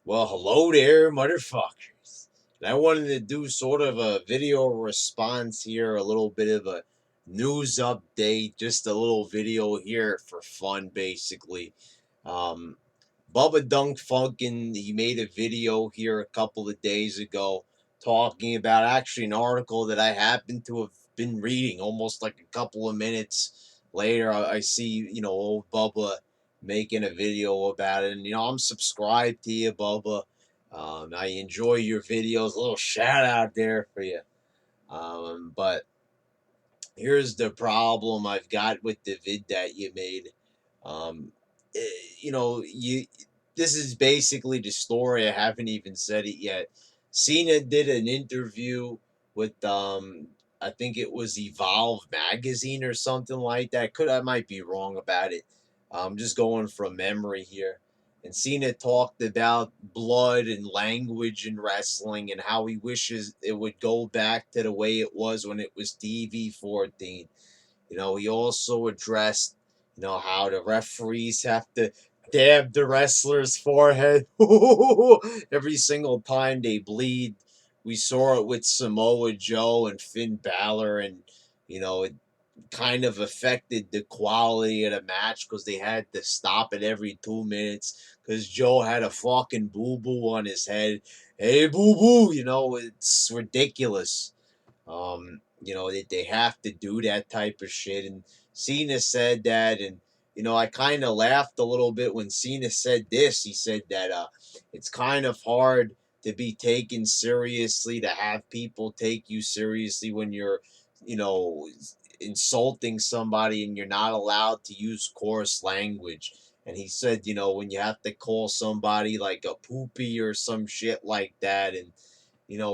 Well, hello there, motherfuckers. And I wanted to do sort of a video response here, a little bit of a news update, just a little video here for fun, basically. Um, Bubba Dunk Funkin', he made a video here a couple of days ago talking about actually an article that I happen to have been reading almost like a couple of minutes later. I see, old Bubba making a video about it. And, I'm subscribed to you, Bubba. I enjoy your videos. A little shout out there for you. But here's the problem I've got with the vid that you made. Um, eh, you this is basically the story. I haven't even said it yet. Cena did an interview with I think it was Evolve magazine or something like that. I might be wrong about it. I'm just going from memory here. And Cena talked about blood and language in wrestling and how he wishes it would go back to the way it was when it was TV 14. He also addressed, how the referees have to dab the wrestler's forehead every single time they bleed. We saw it with Samoa Joe and Finn Balor, and, it kind of affected the quality of the match because they had to stop it every 2 minutes because Joe had a fucking boo boo on his head. Hey, boo boo, it's ridiculous. That they have to do that type of shit. And Cena said that, and I kind of laughed a little bit when Cena said this. He said that it's kind of hard to be taken seriously, to have people take you seriously when you're, you know, insulting somebody and you're not allowed to use coarse language. And he said, when you have to call somebody like a poopy or some shit like that, and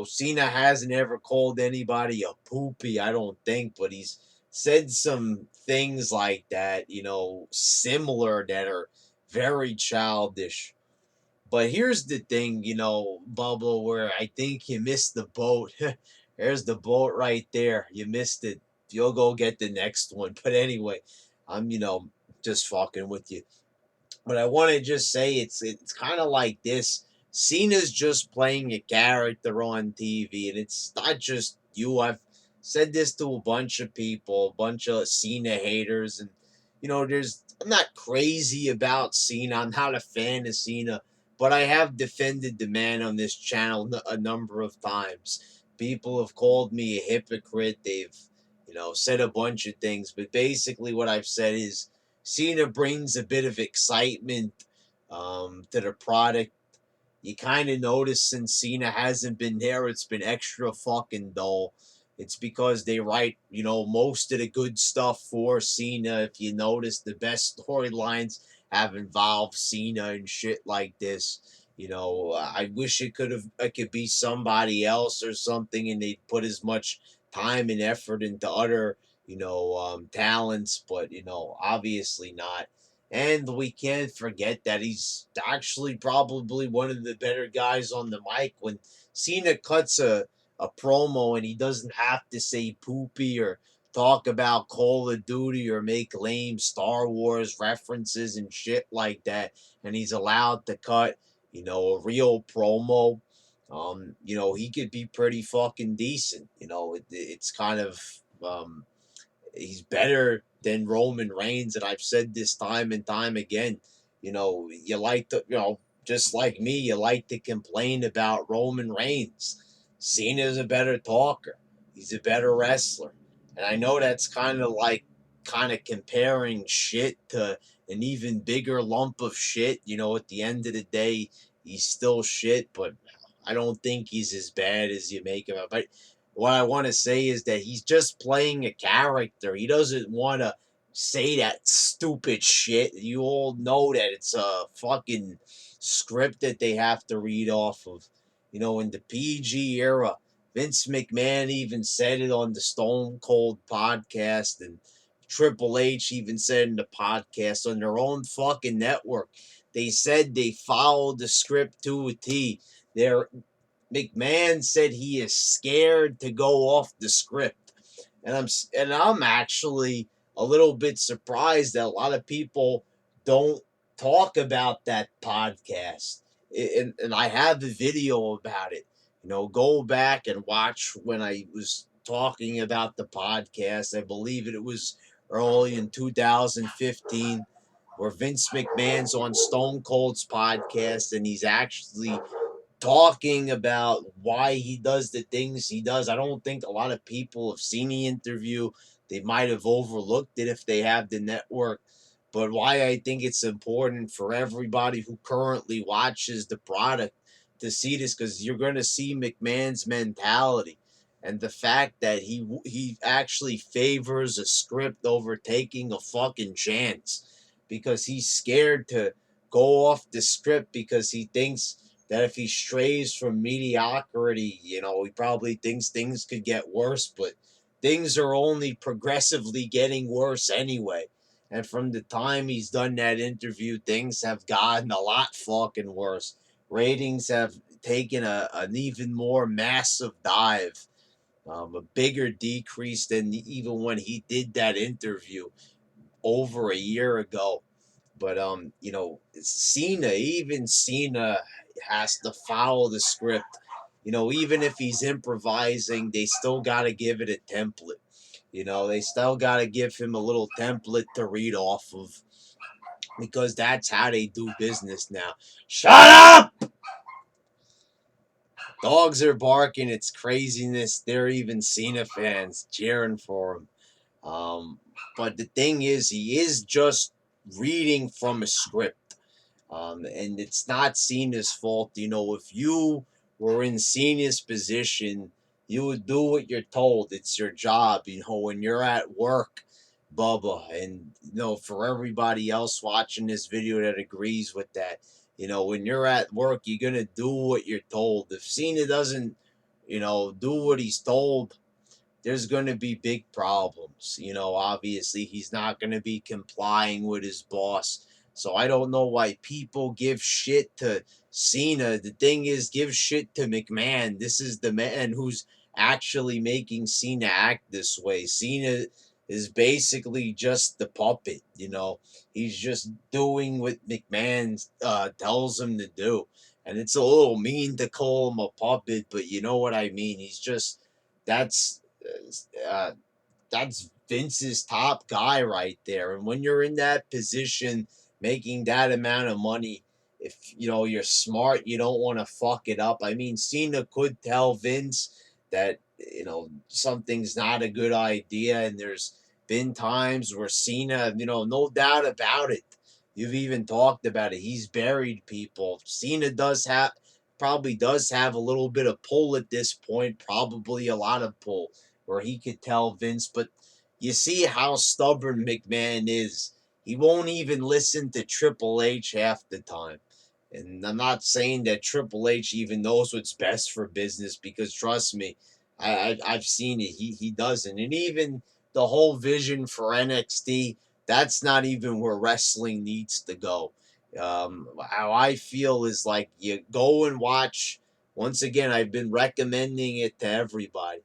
Cena hasn't ever called anybody a poopy, I don't think, but he's said some things like that, similar, that are very childish. But here's the thing, Bubba, where I think you missed the boat. There's the boat right there. You missed it. You'll go get the next one. But anyway, I'm, just fucking with you. But I want to just say it's kind of like this. Cena's just playing a character on TV, and it's not just you. I've said this to a bunch of people, a bunch of Cena haters, and I'm not crazy about Cena. I'm not a fan of Cena, but I have defended the man on this channel a number of times. People have called me a hypocrite. They've said a bunch of things, but basically what I've said is Cena brings a bit of excitement to the product. You kind of notice since Cena hasn't been there, it's been extra fucking dull. It's because they write, most of the good stuff for Cena. If you notice, the best storylines have involved Cena and shit like this. I wish it could be somebody else or something, and they'd put as much time and effort into other, talents, but obviously not. And we can't forget that he's actually probably one of the better guys on the mic. When Cena cuts a promo and he doesn't have to say poopy or talk about Call of Duty or make lame Star Wars references and shit like that, and he's allowed to cut, a real promo. He could be pretty fucking decent. It's kind of he's better than Roman Reigns, and I've said this time and time again. You like to, just like me, you like to complain about Roman Reigns. Cena's a better talker. He's a better wrestler, and I know that's kind of comparing shit to an even bigger lump of shit. At the end of the day, he's still shit, but I don't think he's as bad as you make him out. But what I want to say is that he's just playing a character. He doesn't want to say that stupid shit. You all know that it's a fucking script that they have to read off of. In the PG era, Vince McMahon even said it on the Stone Cold podcast, and Triple H even said in the podcast on their own fucking network. They said they followed the script to a T. They're McMahon said he is scared to go off the script, and I'm actually a little bit surprised that a lot of people don't talk about that podcast. and I have the video about it. Go back and watch when I was talking about the podcast. I believe it was early in 2015, where Vince McMahon's on Stone Cold's podcast, and he's actually talking about why he does the things he does. I don't think a lot of people have seen the interview. They might have overlooked it if they have the network. But why I think it's important for everybody who currently watches the product to see this, because you're going to see McMahon's mentality and the fact that he actually favors a script over taking a fucking chance, because he's scared to go off the script, because he thinks that if he strays from mediocrity, he probably thinks things could get worse, but things are only progressively getting worse anyway. And from the time he's done that interview, things have gotten a lot fucking worse. Ratings have taken an even more massive dive, a bigger decrease than even when he did that interview over a year ago. But even Cena has to follow the script. Even if he's improvising, they still got to give it a template. They still got to give him a little template to read off of, because that's how they do business now. Shut up! Dogs are barking. It's craziness. They're even Cena fans cheering for him. Um, but the thing is, he is just reading from a script. And it's not Cena's fault. If you were in Cena's position, you would do what you're told. It's your job. When you're at work, Bubba, and for everybody else watching this video that agrees with that, when you're at work, you're gonna do what you're told. If Cena doesn't, do what he's told, there's going to be big problems. Obviously, he's not going to be complying with his boss. So I don't know why people give shit to Cena. The thing is, give shit to McMahon. This is the man who's actually making Cena act this way. Cena is basically just the puppet. He's just doing what McMahon tells him to do. And it's a little mean to call him a puppet, but you know what I mean. That's uh, that's Vince's top guy right there. And when you're in that position, making that amount of money, if you're smart, you don't want to fuck it up. I mean, Cena could tell Vince that something's not a good idea, and there's been times where Cena, no doubt about it. You've even talked about it. He's buried people. Cena probably does have a little bit of pull at this point, probably a lot of pull, where he could tell Vince. But you see how stubborn McMahon is. He won't even listen to Triple H half the time. And I'm not saying that Triple H even knows what's best for business, because trust me, I've seen it. He doesn't. And even the whole vision for NXT, that's not even where wrestling needs to go. How I feel is like you go and watch. Once again, I've been recommending it to everybody.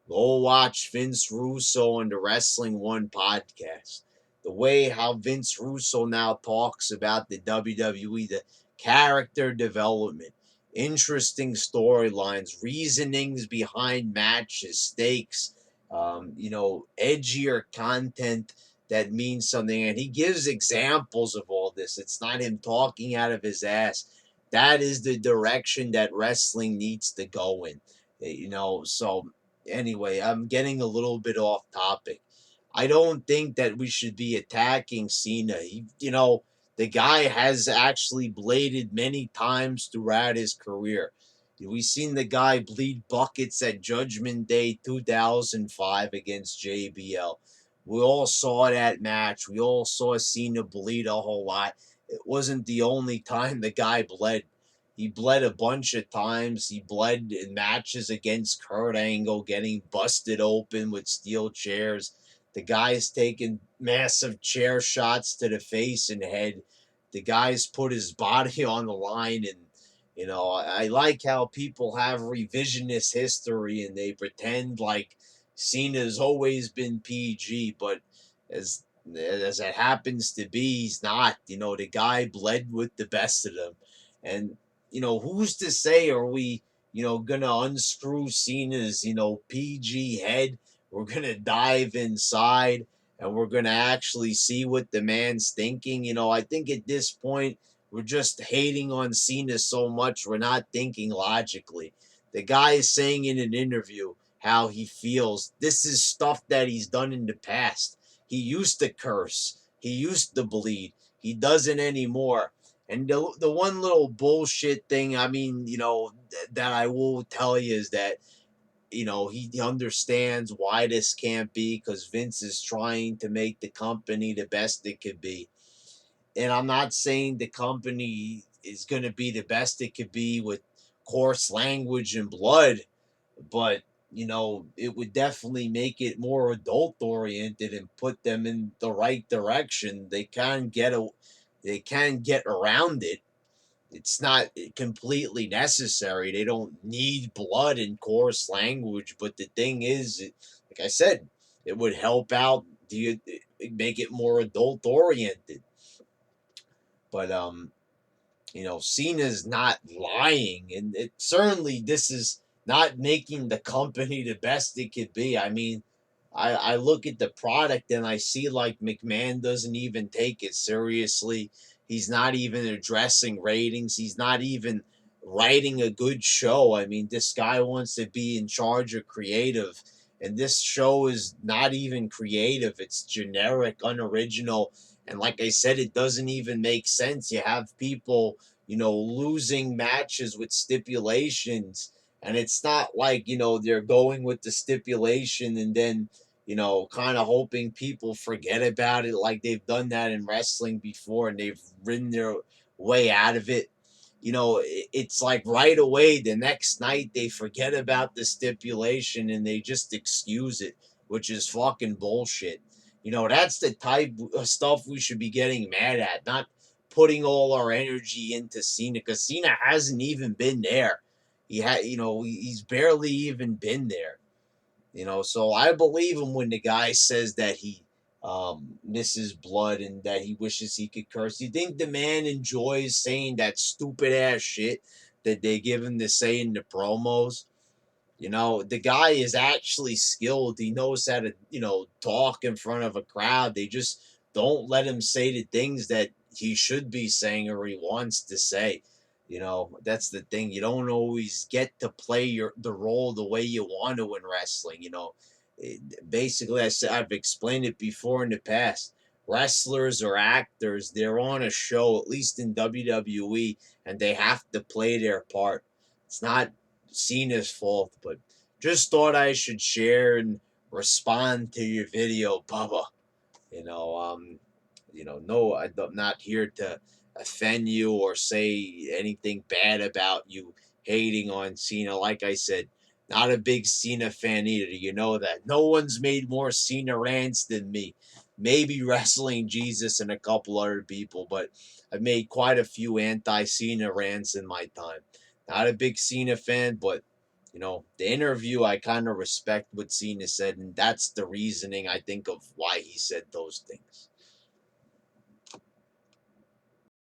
Go watch Vince Russo on the Wrestling One podcast. The way how Vince Russo now talks about the WWE, the character development, interesting storylines, reasonings behind matches, stakes, edgier content that means something. And he gives examples of all this. It's not him talking out of his ass. That is the direction that wrestling needs to go in. So anyway, I'm getting a little bit off topic. I don't think that we should be attacking Cena. The guy has actually bladed many times throughout his career. We've seen the guy bleed buckets at Judgment Day 2005 against JBL. We all saw that match. We all saw Cena bleed a whole lot. It wasn't the only time the guy bled. He bled a bunch of times. He bled in matches against Kurt Angle, getting busted open with steel chairs. The guy's taken massive chair shots to the face and head. The guy's put his body on the line. And I like how people have revisionist history and they pretend like Cena's always been PG, but as it happens to be, he's not. The guy bled with the best of them. And who's to say, are we, gonna unscrew Cena's, PG head? We're gonna dive inside and we're gonna actually see what the man's thinking. I think at this point we're just hating on Cena so much we're not thinking logically. The guy is saying in an interview how he feels. This is stuff that he's done in the past. He used to curse. He used to bleed. He doesn't anymore. And the one little bullshit thing, I mean, that I will tell you is that, he understands why this can't be because Vince is trying to make the company the best it could be. And I'm not saying the company is going to be the best it could be with coarse language and blood, but it would definitely make it more adult oriented and put them in the right direction. They can get around it. It's not completely necessary. They don't need blood and coarse language, but the thing is, like I said, it would help out. Do you make it more adult oriented? But Cena's not lying, and it certainly this is not making the company the best it could be. I mean, I look at the product and I see like McMahon doesn't even take it seriously. He's not even addressing ratings. He's not even writing a good show. I mean, this guy wants to be in charge of creative, and this show is not even creative. It's generic, unoriginal, and like I said, it doesn't even make sense. You have people, losing matches with stipulations. And it's not like, they're going with the stipulation and then, kind of hoping people forget about it. Like they've done that in wrestling before and they've ridden their way out of it. It's like right away the next night they forget about the stipulation and they just excuse it, which is fucking bullshit. That's the type of stuff we should be getting mad at, not putting all our energy into Cena because Cena hasn't even been there. He's barely even been there. So I believe him when the guy says that he misses blood and that he wishes he could curse. You think the man enjoys saying that stupid ass shit that they give him to say in the promos? The guy is actually skilled. He knows how to, talk in front of a crowd. They just don't let him say the things that he should be saying or he wants to say. That's the thing. You don't always get to play the role the way you want to in wrestling. Basically, I've explained it before in the past. Wrestlers or actors, they're on a show, at least in WWE, and they have to play their part. It's not Cena's fault, but just thought I should share and respond to your video, Bubba. You know, um, no, I'm not here to offend you or say anything bad about you hating on Cena. Like I said, not a big Cena fan either. You know that. No one's made more Cena rants than me. Maybe Wrestling Jesus and a couple other people, but I've made quite a few anti Cena rants in my time. Not a big Cena fan, but the interview I kind of respect what Cena said, and that's the reasoning I think of why he said those things.